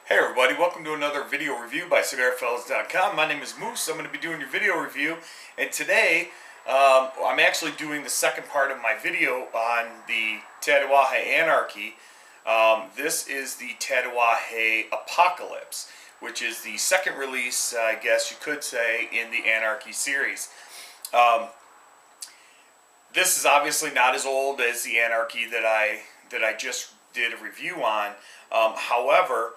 Hey everybody, welcome to another video review by cigarfellas.com. My name is Moose. I'm going to be doing your video review, and today I'm actually doing the second part of my video on the Tatuaje Anarchy. This is the Tatuaje Apocalypse, which is the second release, I guess you could say, in the Anarchy series. This is obviously not as old as the Anarchy that I just did a review on. However,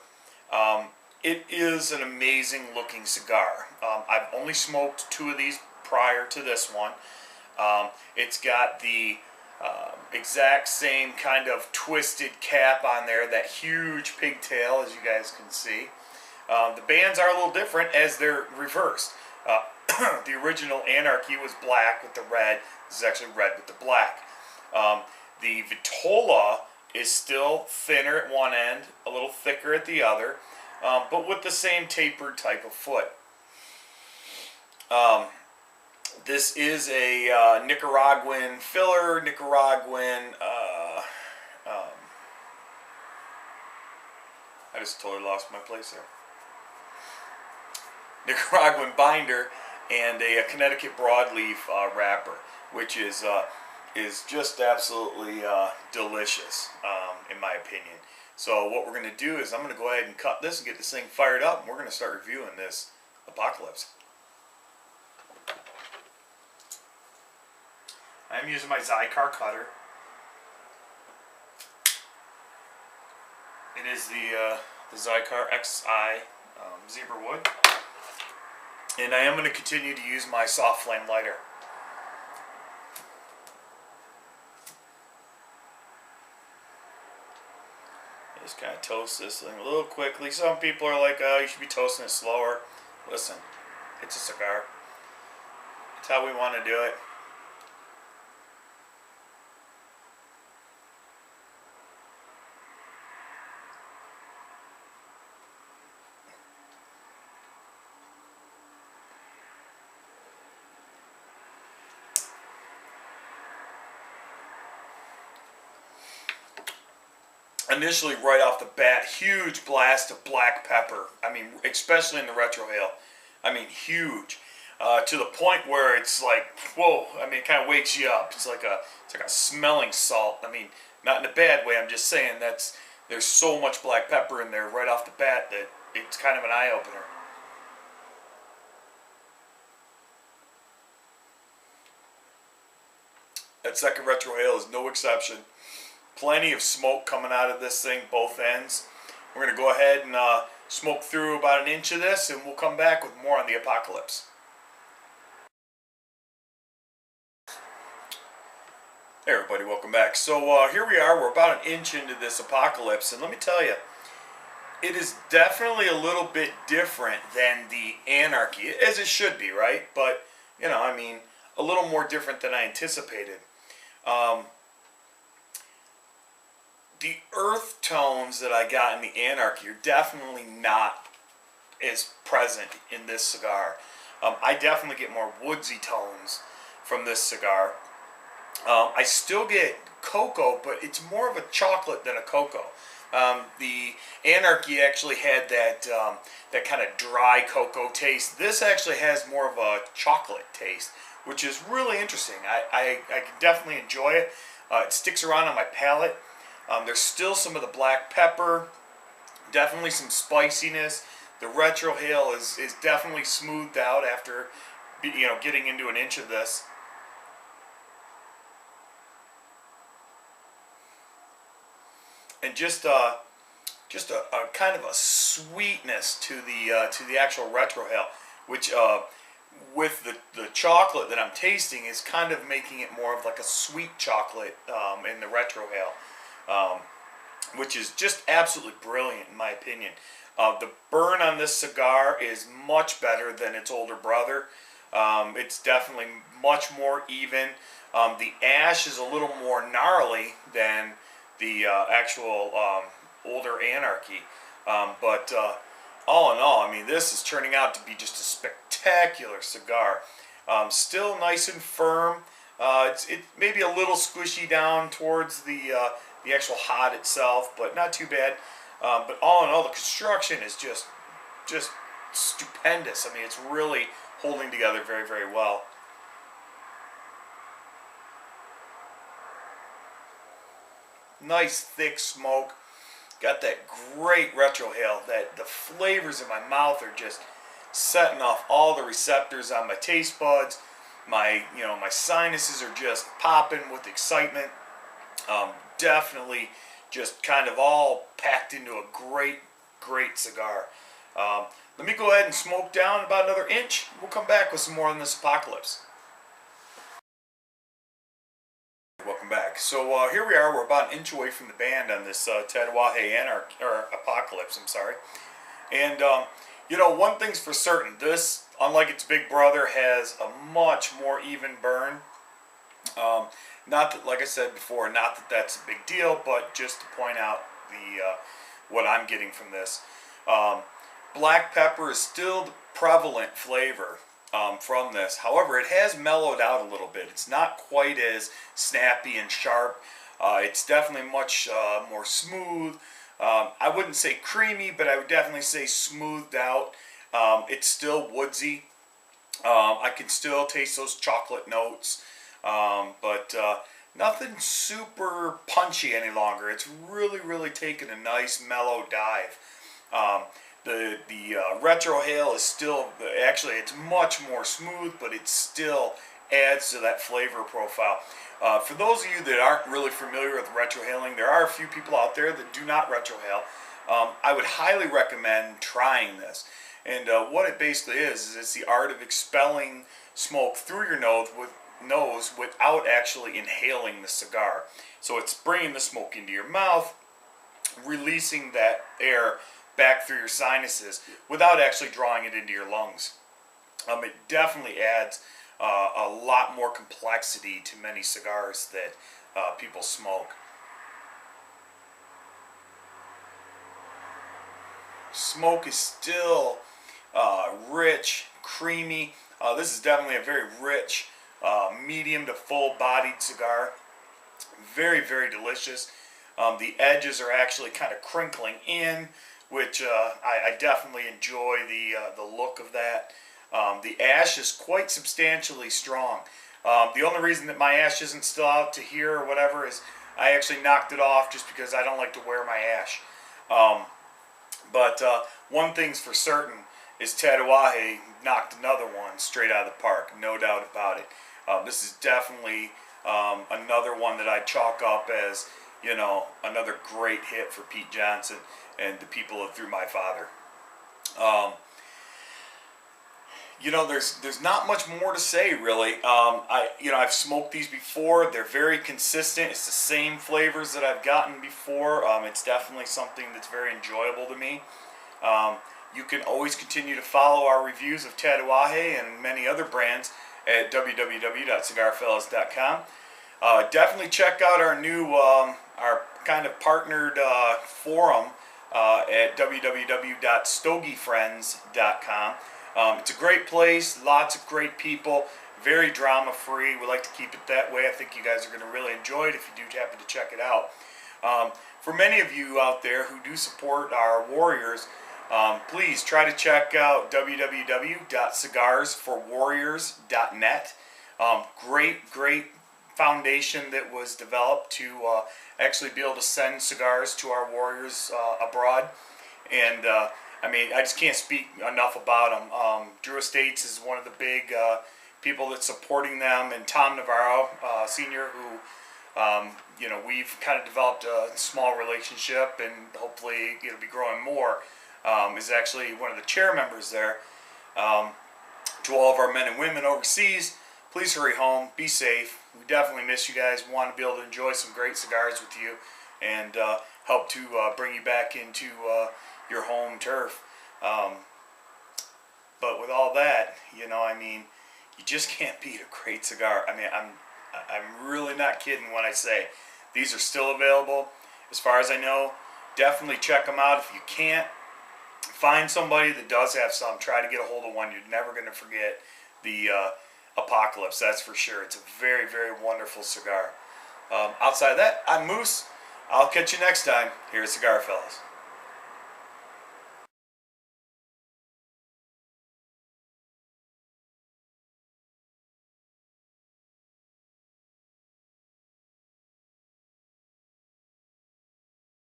it is an amazing looking cigar. I've only smoked two of these prior to this one. It's got the exact same kind of twisted cap on there, that huge pigtail, as you guys can see. The bands are a little different as they're reversed. The original Anarchy was black with the red. This is actually red with the black. The Vitola is still thinner at one end, a little thicker at the other, but with the same tapered type of foot. This is a Nicaraguan filler, Nicaraguan, I just totally lost my place there. Nicaraguan binder and a Connecticut broadleaf wrapper, which is just absolutely delicious, in my opinion. So what we're going to do is I'm going to go ahead and cut this and get this thing fired up, and we're going to start reviewing this Apocalypse. I'm using my Cigar cutter. It is the Cigar XI zebra wood, and I am going to continue to use my soft flame lighter. Just kind of toast this thing a little quickly. Some people are like, oh, you should be toasting it slower. Listen, it's a cigar. It's how we want to do it. Initially, right off the bat, huge blast of black pepper. I mean, especially in the retrohale. I mean, huge. To the point where it's like, whoa. I mean, it kind of wakes you up. It's like a smelling salt. I mean, not in a bad way. I'm just saying there's so much black pepper in there right off the bat that it's kind of an eye opener. That second retrohale is no exception. Plenty of smoke coming out of this thing, both ends. We're going to go ahead and smoke through about an inch of this, and we'll come back with more on the Apocalypse. Hey everybody, welcome back. So here we are, we're about an inch into this Apocalypse, and let me tell you, it is definitely a little bit different than the Anarchy, as it should be, right? But, you know, I mean, a little more different than I anticipated. The earth tones that I got in the Anarchy are definitely not as present in this cigar. I definitely get more woodsy tones from this cigar. I still get cocoa, but it's more of a chocolate than a cocoa. The Anarchy actually had that kind of dry cocoa taste. This actually has more of a chocolate taste, which is really interesting. I can definitely enjoy it. It sticks around on my palate. There's still some of the black pepper, definitely some spiciness. The retrohale is definitely smoothed out after, you know, getting into an inch of this. And just a kind of a sweetness to the actual retrohale, which with the chocolate that I'm tasting is kind of making it more of like a sweet chocolate in the retrohale. Which is just absolutely brilliant in my opinion. The burn on this cigar is much better than its older brother. It's definitely much more even. The ash is a little more gnarly than the actual older Anarchy. But all in all, I mean, this is turning out to be just a spectacular cigar. Still nice and firm. It may be a little squishy down towards the actual hod itself, but not too bad. But all in all, the construction is just stupendous. I mean, it's really holding together very, very well. Nice thick smoke. Got that great retrohale. That the flavors in my mouth are just setting off all the receptors on my taste buds. My sinuses are just popping with excitement. Definitely just kind of all packed into a great cigar. Let me go ahead and smoke down about another inch. We'll come back with some more on this apocalypse. Welcome back. So here we are. We're about an inch away from the band on this Tatuaje or Apocalypse. I'm sorry. And one thing's for certain. This, unlike its big brother, has a much more even burn. Not that, like I said before, not that that's a big deal, but just to point out what I'm getting from this. Black pepper is still the prevalent flavor from this. However, it has mellowed out a little bit. It's not quite as snappy and sharp. It's definitely much more smooth. I wouldn't say creamy, but I would definitely say smoothed out. It's still woodsy. I can still taste those chocolate notes, but nothing super punchy any longer. It's really taken a nice mellow dive. The retrohale is still, actually it's much more smooth, but it still adds to that flavor profile. For those of you that aren't really familiar with retrohaling, there are a few people out there that do not retrohale. I would highly recommend trying this. And what it basically is it's the art of expelling smoke through your nose without actually inhaling the cigar. So it's bringing the smoke into your mouth, releasing that air back through your sinuses without actually drawing it into your lungs. It definitely adds a lot more complexity to many cigars that people smoke. Smoke is still rich, creamy. This is definitely a very rich, medium to full-bodied cigar. Very delicious. The edges are actually kind of crinkling in, which I definitely enjoy the look of that. The ash is quite substantially strong. The only reason that my ash isn't still out to here or whatever is I actually knocked it off just because I don't like to wear my ash. But one thing's for certain is Tatuaje knocked another one straight out of the park, no doubt about it. This is definitely another one that I chalk up as, another great hit for Pete Johnson and the people of Through My Father. There's not much more to say really. I've smoked these before. They're very consistent. It's the same flavors that I've gotten before. It's definitely something that's very enjoyable to me. You can always continue to follow our reviews of Tatuaje and many other brands at www.cigarfellas.com. Definitely check out our new, our kind of partnered forum at www.stogiefriends.com. It's a great place, lots of great people, very drama-free. We like to keep it that way. I think you guys are going to really enjoy it if you do happen to check it out. For many of you out there who do support our warriors, please try to check out www.cigarsforwarriors.net. Great foundation that was developed to actually be able to send cigars to our warriors abroad. And I just can't speak enough about them. Drew Estates is one of the big people that's supporting them, and Tom Navarro, Sr., who we've kind of developed a small relationship, and hopefully it'll be growing more. Is actually one of the chair members there. To all of our men and women overseas, please hurry home, be safe. We definitely miss you guys. We want to be able to enjoy some great cigars with you and help to bring you back into your home turf. But with all that, you just can't beat a great cigar. I'm really not kidding when I say these are still available. As far as I know, definitely check them out. If you can't, find somebody that does have some. Try to get a hold of one. You're never going to forget the Apocalypse, that's for sure. It's a very wonderful cigar. Outside of that, I'm Moose. I'll catch you next time here at Cigar Fellas.